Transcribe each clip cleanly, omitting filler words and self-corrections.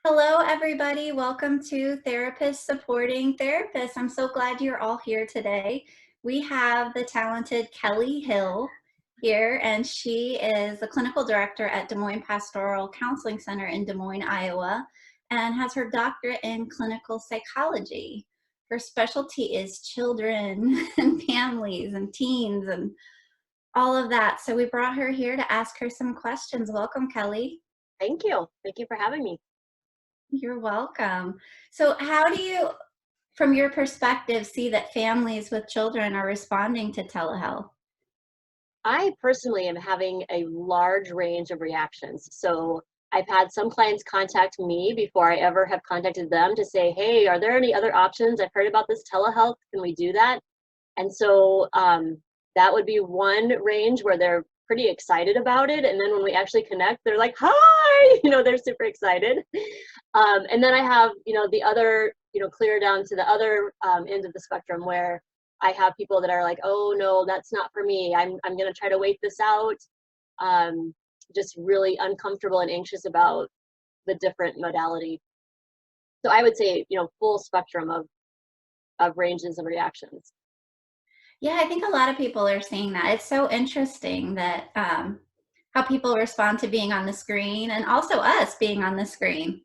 Hello, everybody. Welcome to Therapists Supporting Therapists. I'm so glad you're all here today. We have the talented Kelly Hill here, and she is the clinical director at Des Moines Pastoral Counseling Center in Des Moines, Iowa, and has her doctorate in clinical psychology. Her specialty is children and families and teens and all of that. So we brought her here to ask her some questions. Welcome, Kelly. Thank you. Thank you for having me. You're welcome. So, how do you, from your perspective, see that families with children are responding to telehealth? I personally am having a large range of reactions. So I've had some clients contact me before I ever have contacted them to say, hey, are there any other options? I've heard about this telehealth. Can we do that? And so that would be one range where they're pretty excited about it. And then when we actually connect, they're like, hi, they're super excited. And then I have, the other, clear down to the other end of the spectrum where I have people that are like, oh no, that's not for me. I'm going to try to wait this out. Um, just really uncomfortable and anxious about the different modality. So I would say, full spectrum of ranges of reactions. Yeah, I think a lot of people are seeing that. It's so interesting that how people respond to being on the screen and also us being on the screen.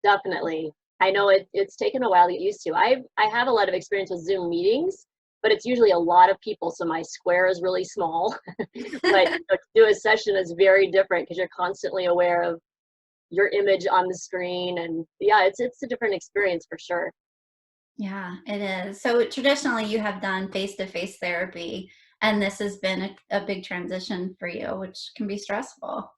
Definitely. I know it's taken a while to get used to. I have a lot of experience with Zoom meetings, but it's usually a lot of people, so my square is really small. But to do a session is very different because you're constantly aware of your image on the screen, and yeah, it's a different experience for sure. Yeah, it is. So, traditionally, you have done face to face therapy, and this has been a big transition for you, which can be stressful.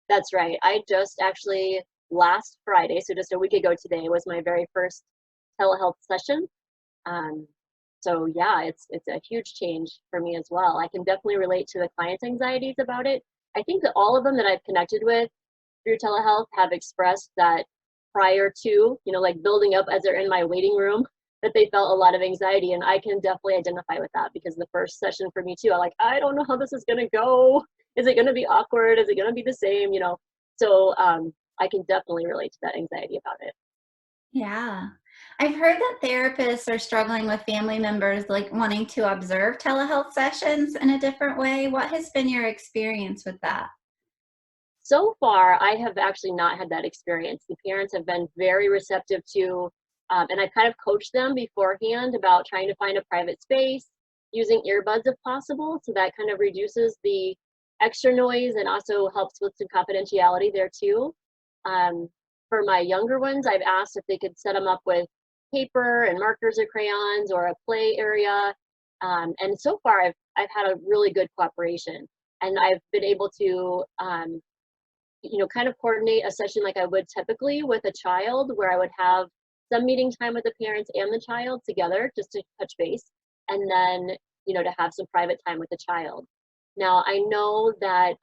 That's right. I just actually last Friday, so just a week ago today, was my very first telehealth session. Um, so yeah, it's a huge change for me as well. I can definitely relate to the client's anxieties about it. I think that all of them that I've connected with through telehealth have expressed that prior to, like building up as they're in my waiting room, that they felt a lot of anxiety. And I can definitely identify with that because the first session for me too, I don't know how this is going to go. Is it going to be awkward? Is it going to be the same? So I can definitely relate to that anxiety about it. Yeah. I've heard that therapists are struggling with family members like wanting to observe telehealth sessions in a different way. What has been your experience with that? So far, I have actually not had that experience. The parents have been very receptive to, and I kind of coached them beforehand about trying to find a private space, using earbuds if possible. So that kind of reduces the extra noise and also helps with some confidentiality there too. Um, for my younger ones, I've asked if they could set them up with paper and markers or crayons or a play area. And so far, I've had a really good cooperation, and I've been able to kind of coordinate a session like I would typically with a child, where I would have some meeting time with the parents and the child together just to touch base, and then, to have some private time with the child. Now, I know that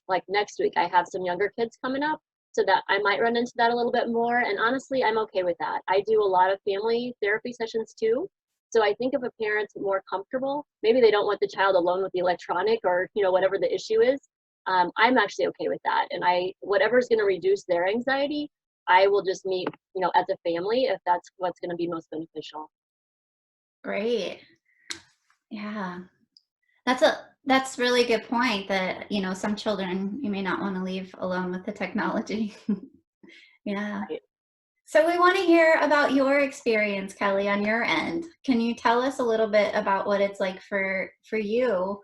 like next week, I have some younger kids coming up, so that I might run into that a little bit more. And honestly, I'm okay with that. I do a lot of family therapy sessions too. So I think if a parent's more comfortable, maybe they don't want the child alone with the electronic or, whatever the issue is, I'm actually okay with that. And whatever's going to reduce their anxiety, I will just meet, as a family if that's what's going to be most beneficial. Great. Yeah. That's really good point that, some children you may not want to leave alone with the technology. Yeah. Right. So we want to hear about your experience, Kelly, on your end. Can you tell us a little bit about what it's like for you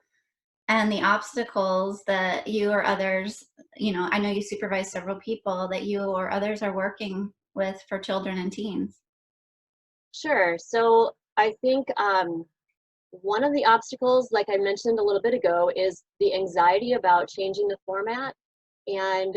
and the obstacles that you or others, I know you supervise several people that you or others are working with for children and teens. Sure. So I think one of the obstacles, like I mentioned a little bit ago, is the anxiety about changing the format. And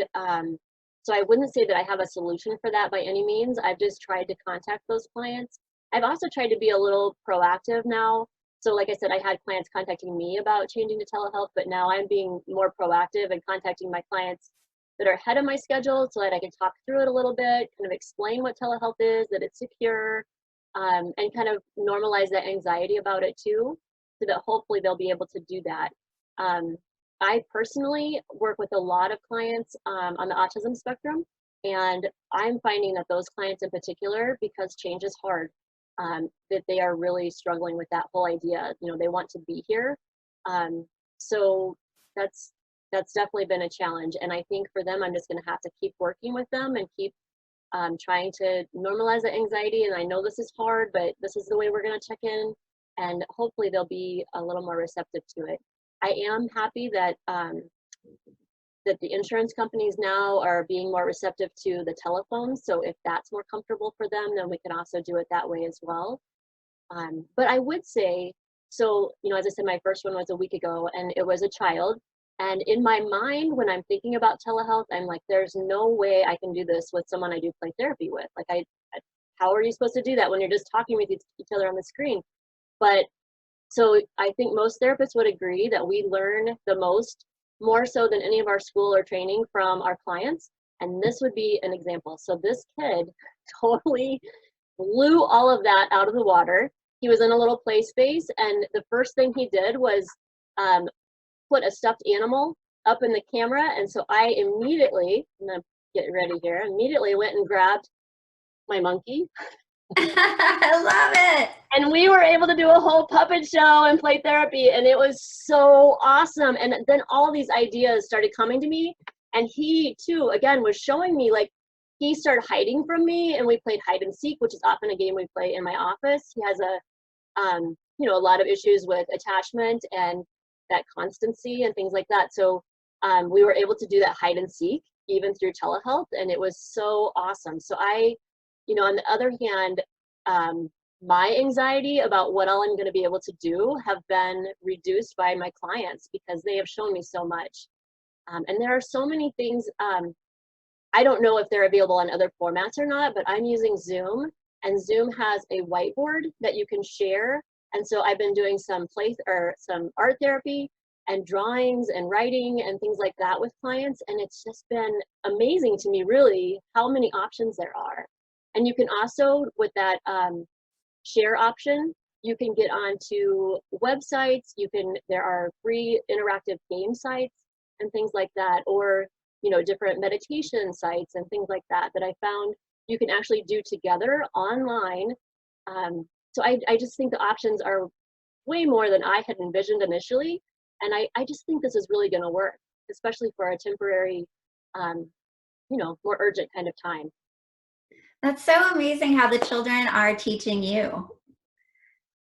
so I wouldn't say that I have a solution for that by any means. I've just tried to contact those clients. I've also tried to be a little proactive now. So, like I said, I had clients contacting me about changing to telehealth, but now I'm being more proactive and contacting my clients that are ahead of my schedule so that I can talk through it a little bit, kind of explain what telehealth is, that it's secure, and kind of normalize that anxiety about it too, so that hopefully they'll be able to do that. Um, I personally work with a lot of clients on the autism spectrum. And I'm finding that those clients in particular, because change is hard, that they are really struggling with that whole idea. You know, they want to be here. Um, so that's definitely been a challenge. And I think for them, I'm just going to have to keep working with them and keep trying to normalize the anxiety. And I know this is hard, but this is the way we're going to check in. And hopefully they'll be a little more receptive to it. I am happy that that the insurance companies now are being more receptive to the telephone. So if that's more comfortable for them, then we can also do it that way as well. But I would say, so, you know, as I said, my first one was a week ago and it was a child. And in my mind, when I'm thinking about telehealth, I'm like, there's no way I can do this with someone I do play therapy with. Like, how are you supposed to do that when you're just talking with each other on the screen? But so I think most therapists would agree that we learn the most, more so than any of our school or training, from our clients. And this would be an example. So this kid totally blew all of that out of the water. He was in a little play space, and the first thing he did was put a stuffed animal up in the camera. And so I immediately, I'm gonna get ready here, immediately went and grabbed my monkey. I love it. And we were able to do a whole puppet show and play therapy, and it was so awesome. And then all these ideas started coming to me, and he too, again, was showing me, like, he started hiding from me, and we played hide and seek, which is often a game we play in my office. He has you know, a lot of issues with attachment and that constancy and things like that. So we were able to do that hide and seek even through telehealth, and it was so awesome. So you know, on the other hand, my anxiety about what all I'm going to be able to do have been reduced by my clients because they have shown me so much. And there are so many things. I don't know if they're available on other formats or not, but I'm using Zoom, and Zoom has a whiteboard that you can share. And so I've been doing some some art therapy and drawings and writing and things like that with clients. And it's just been amazing to me, really, how many options there are. And you can also, with that share option, you can get onto websites. There are free interactive game sites and things like that, or, you know, different meditation sites and things like that I found you can actually do together online. So I just think the options are way more than I had envisioned initially. And I just think this is really going to work, especially for a temporary, you know, more urgent kind of time. That's so amazing how the children are teaching you.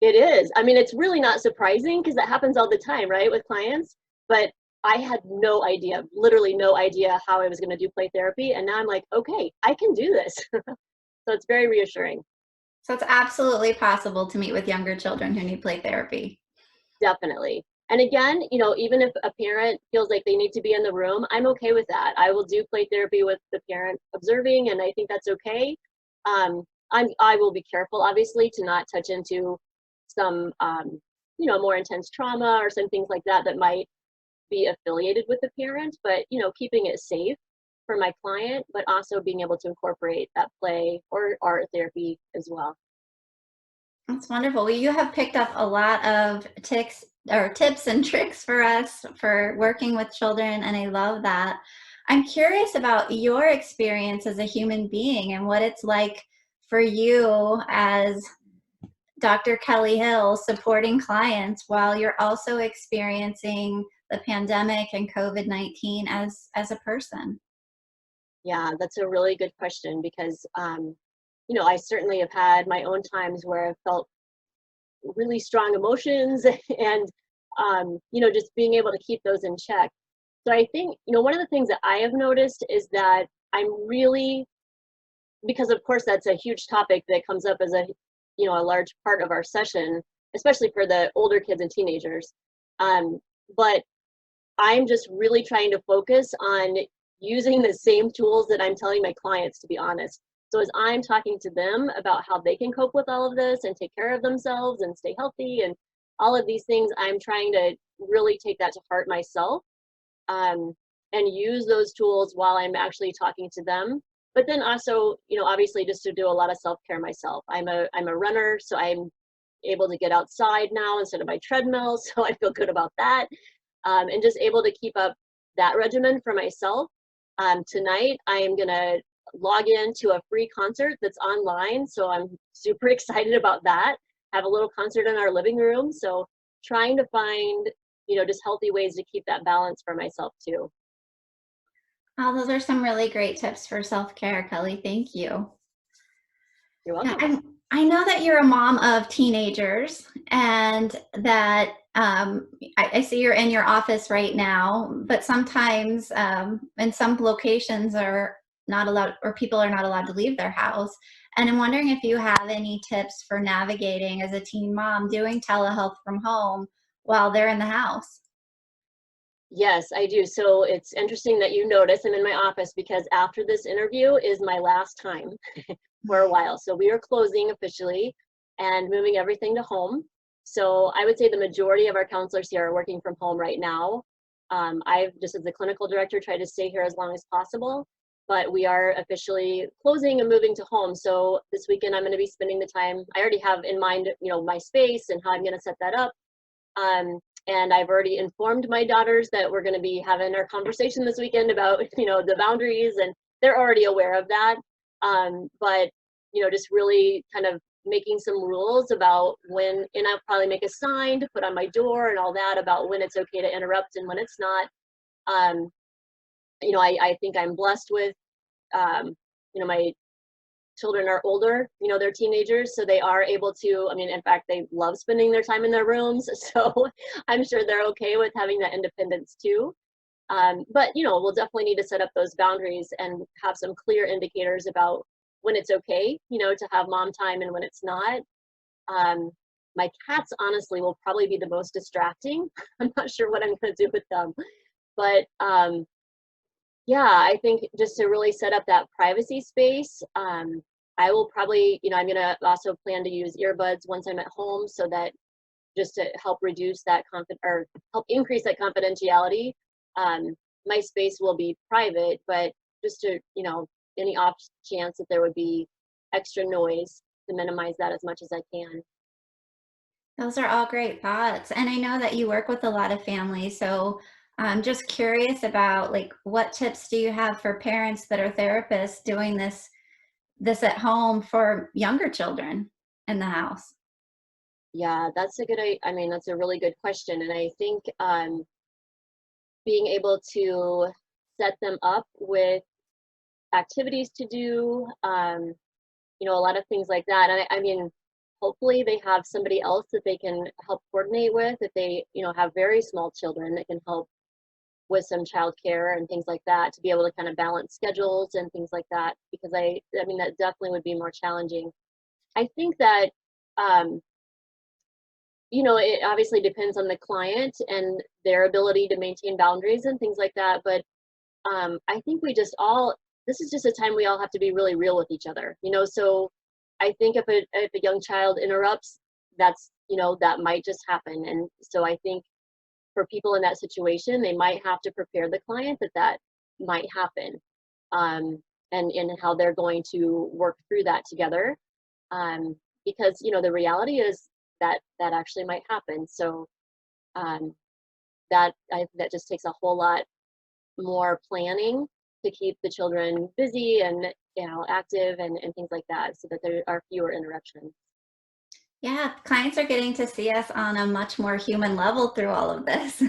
It is. I mean, it's really not surprising because that happens all the time, right, with clients. But I had no idea, literally no idea how I was going to do play therapy. And now I'm like, okay, I can do this. So it's very reassuring. So it's absolutely possible to meet with younger children who need play therapy. Definitely. And again, you know, even if a parent feels like they need to be in the room, I'm okay with that. I will do play therapy with the parent observing, and I think that's okay. I will be careful, obviously, to not touch into some, you know, more intense trauma or some things like that that might be affiliated with the parent, but, you know, keeping it safe for my client, but also being able to incorporate that play or art therapy as well. That's wonderful. Well, you have picked up a lot of tips and tricks for us for working with children, and I love that. I'm curious about your experience as a human being and what it's like for you as Dr. Kelly Hill supporting clients while you're also experiencing the pandemic and COVID-19 as a person. Yeah, that's a really good question because, you know, I certainly have had my own times where I've felt really strong emotions and, you know, just being able to keep those in check. So I think, you know, one of the things that I have noticed is that I'm really, because of course that's a huge topic that comes up as a, you know, a large part of our session, especially for the older kids and teenagers. But I'm just really trying to focus on using the same tools that I'm telling my clients, to be honest. So as I'm talking to them about how they can cope with all of this and take care of themselves and stay healthy and all of these things, I'm trying to really take that to heart myself, and use those tools while I'm actually talking to them. But then also, you know, obviously just to do a lot of self-care myself. I'm a runner, so I'm able to get outside now instead of my treadmill, so I feel good about that. And just able to keep up that regimen for myself. Tonight, I am gonna log in to a free concert that's online. So I'm super excited about that. Have a little concert in our living room. So trying to find, just healthy ways to keep that balance for myself too. Oh, those are some really great tips for self-care, Kelly. Thank you. You're Yeah, welcome. I know that you're a mom of teenagers and that I see you're in your office right now, but sometimes in some locations are not allowed or people are not allowed to leave their house. And I'm wondering if you have any tips for navigating as a teen mom doing telehealth from home while they're in the house. Yes, I do. So it's interesting that you notice I'm in my office because after this interview is my last time for a while. So we are closing officially and moving everything to home. So I would say the majority of our counselors here are working from home right now. I've just as the clinical director tried to stay here as long as possible, but we are officially closing and moving to home. So this weekend I'm going to be spending the time. I already have in mind, my space and how I'm going to set that up. And I've already informed my daughters that we're going to be having our conversation this weekend about, the boundaries, and they're already aware of that. But, just really kind of making some rules about when, and I'll probably make a sign to put on my door and all that about when it's okay to interrupt and when it's not. Um, I think I'm blessed with, my children are older, they're teenagers, so they are able to, in fact, they love spending their time in their rooms. So I'm sure they're okay with having that independence too. But, we'll definitely need to set up those boundaries and have some clear indicators about when it's okay, to have mom time and when it's not. Um, my cats, honestly, will probably be the most distracting. I'm not sure what I'm going to do with them. But yeah, I think just to really set up that privacy space, I will probably, I'm going to also plan to use earbuds once I'm at home so that just to help reduce that or help increase that confidentiality. Um, my space will be private, but just to, any off chance that there would be extra noise to minimize that as much as I can. Those are all great thoughts. And I know that you work with a lot of families, so I'm just curious about like what tips do you have for parents that are therapists doing this at home for younger children in the house? Yeah, that's a good, that's a really good question. And I think being able to set them up with activities to do, a lot of things like that. And hopefully they have somebody else that they can help coordinate with if they, have very small children that can help with some childcare and things like that to be able to kind of balance schedules and things like that. Because that definitely would be more challenging. I think that, um, it obviously depends on the client and their ability to maintain boundaries and things like that. But I think this is just a time we all have to be really real with each other, so I think if a young child interrupts, that's, that might just happen. And so I think for people in that situation, they might have to prepare the client that might happen, and how they're going to work through that together. Because, the reality is that actually might happen. So um, that just takes a whole lot more planning to keep the children busy and active and things like that so that there are fewer interruptions. Yeah, clients are getting to see us on a much more human level through all of this.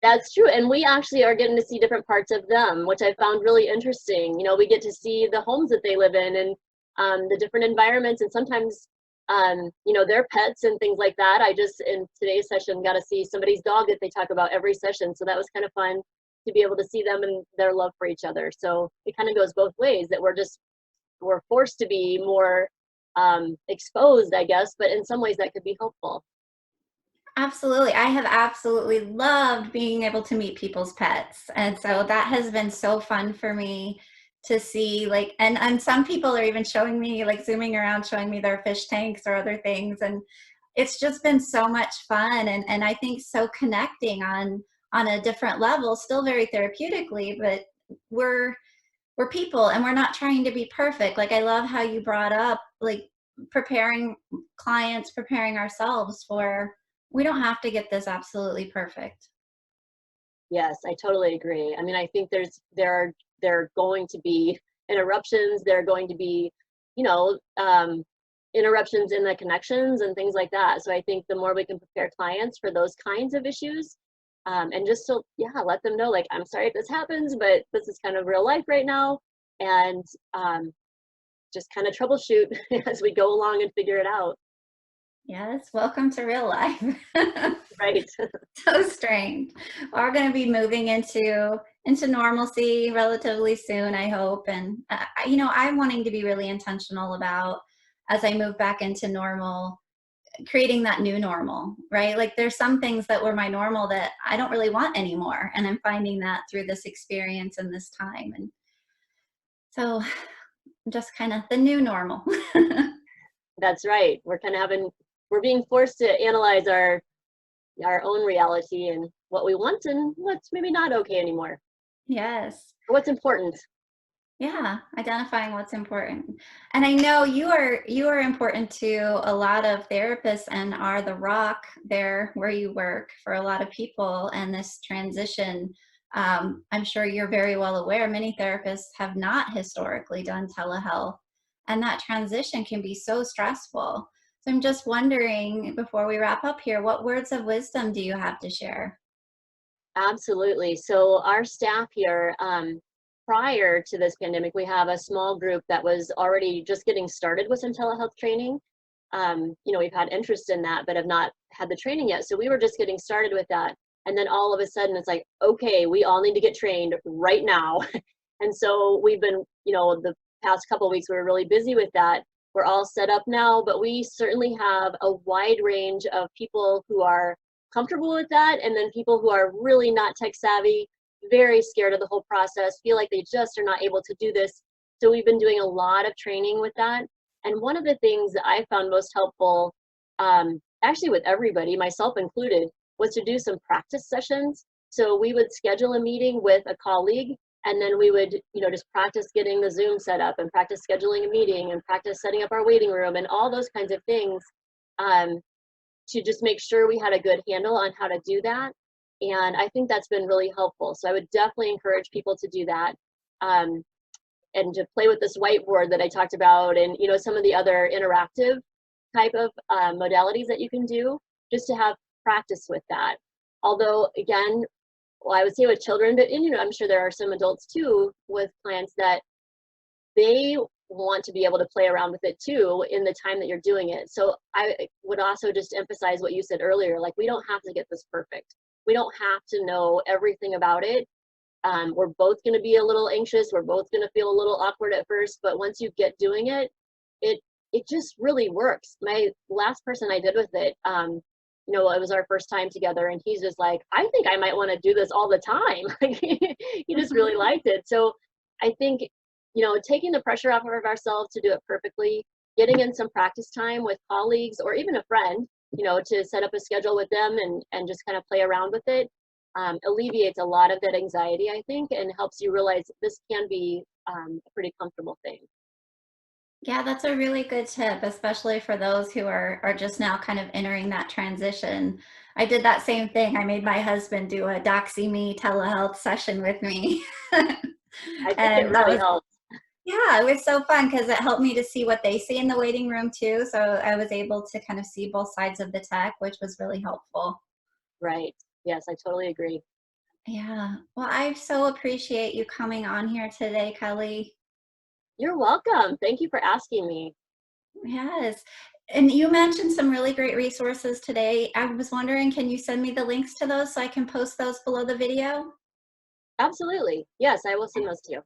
That's true. And we actually are getting to see different parts of them, which I found really interesting. We get to see the homes that they live in and the different environments, and sometimes their pets and things like that. I just in today's session got to see somebody's dog that they talk about every session. So that was kind of fun to be able to see them and their love for each other. So it kind of goes both ways, that we're forced to be more exposed, I guess, but in some ways that could be helpful. Absolutely. I have absolutely loved being able to meet people's pets. And so that has been so fun for me to see like and some people are even showing me like zooming around showing me their fish tanks or other things, and it's just been so much fun and I think so connecting on a different level, still very therapeutically, but we're we're people and we're not trying to be perfect. Like I love how you brought up like preparing clients, preparing ourselves for we don't have to get this absolutely perfect. Yes, I totally agree. I think there are going to be interruptions. There are going to be, you know, interruptions in the connections and things like that. So I think the more we can prepare clients for those kinds of issues, and just to, yeah, let them know, like, I'm sorry if this happens, but this is kind of real life right now. And just kind of troubleshoot as we go along and figure it out. Yes, welcome to real life. Right. So strange. We're going to be moving into normalcy relatively soon, I hope. And you know, I'm wanting to be really intentional about, as I move back into normal, creating that new normal, right? Like there's some things that were my normal that I don't really want anymore, and I'm finding that through this experience and this time. And so just kind of the new normal. That's right. We're being forced to analyze our own reality and what we want and what's maybe not okay anymore, Yes. or what's important. Yeah, identifying what's important. And I know you are important to a lot of therapists and are the rock there where you work for a lot of people. And this transition, I'm sure you're very well aware, many therapists have not historically done telehealth, and that transition can be so stressful. So I'm just wondering, before we wrap up here, what words of wisdom do you have to share? Absolutely. So our staff here, prior to this pandemic, we have a small group that was already just getting started with some telehealth training. You know, we've had interest in that, but have not had the training yet. So we were just getting started with that. And then all of a sudden it's like, okay, we all need to get trained right now. And so we've been, you know, the past couple of weeks, we were really busy with that. We're all set up now, but we certainly have a wide range of people who are comfortable with that, and then people who are really not tech savvy, very scared of the whole process, feel like they just are not able to do this. So we've been doing a lot of training with that. And one of the things that I found most helpful, actually with everybody, myself included, was to do some practice sessions. So we would schedule a meeting with a colleague, and then we would, you know, just practice getting the Zoom set up and practice scheduling a meeting and practice setting up our waiting room and all those kinds of things. Um, to just make sure we had a good handle on how to do that. And I think that's been really helpful. So I would definitely encourage people to do that, and to play with this whiteboard that I talked about, and, you know, some of the other interactive type of modalities that you can do, just to have practice with that. Although, again, well, I would say with children, but, and, you know, I'm sure there are some adults too with clients that they want to be able to play around with it too in the time that you're doing it. So I would also just emphasize what you said earlier, like, we don't have to get this perfect. We don't have to know everything about it. We're both going to be a little anxious. We're both going to feel a little awkward at first, but once you get doing it, it it just really works. My last person I did with it, you know, it was our first time together, and he's just like, I think I might want to do this all the time. Like, he just really liked it. So I think, you know, taking the pressure off of ourselves to do it perfectly, getting in some practice time with colleagues or even a friend, you know, to set up a schedule with them and just kind of play around with it, alleviates a lot of that anxiety, I think, and helps you realize this can be a pretty comfortable thing. Yeah, that's a really good tip, especially for those who are just now kind of entering that transition. I did that same thing. I made my husband do a Doxy Me telehealth session with me. I think it And that really was, helps. yeah, it was so fun because it helped me to see what they see in the waiting room too. So I was able to kind of see both sides of the tech, which was really helpful. Right. Yes, I totally agree. Yeah. Well, I so appreciate you coming on here today, Kelly. You're welcome. Thank you for asking me. Yes. And you mentioned some really great resources today. I was wondering, can you send me the links to those so I can post those below the video? Absolutely. Yes, I will send those to you.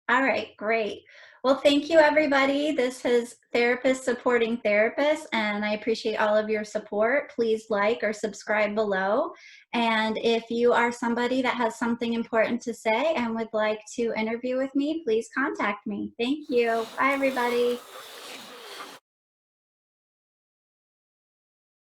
All right, great. Well, thank you, everybody. This is Therapist Supporting Therapists, and I appreciate all of your support. Please like or subscribe below. And if you are somebody that has something important to say and would like to interview with me, please contact me. Thank you. Bye, everybody.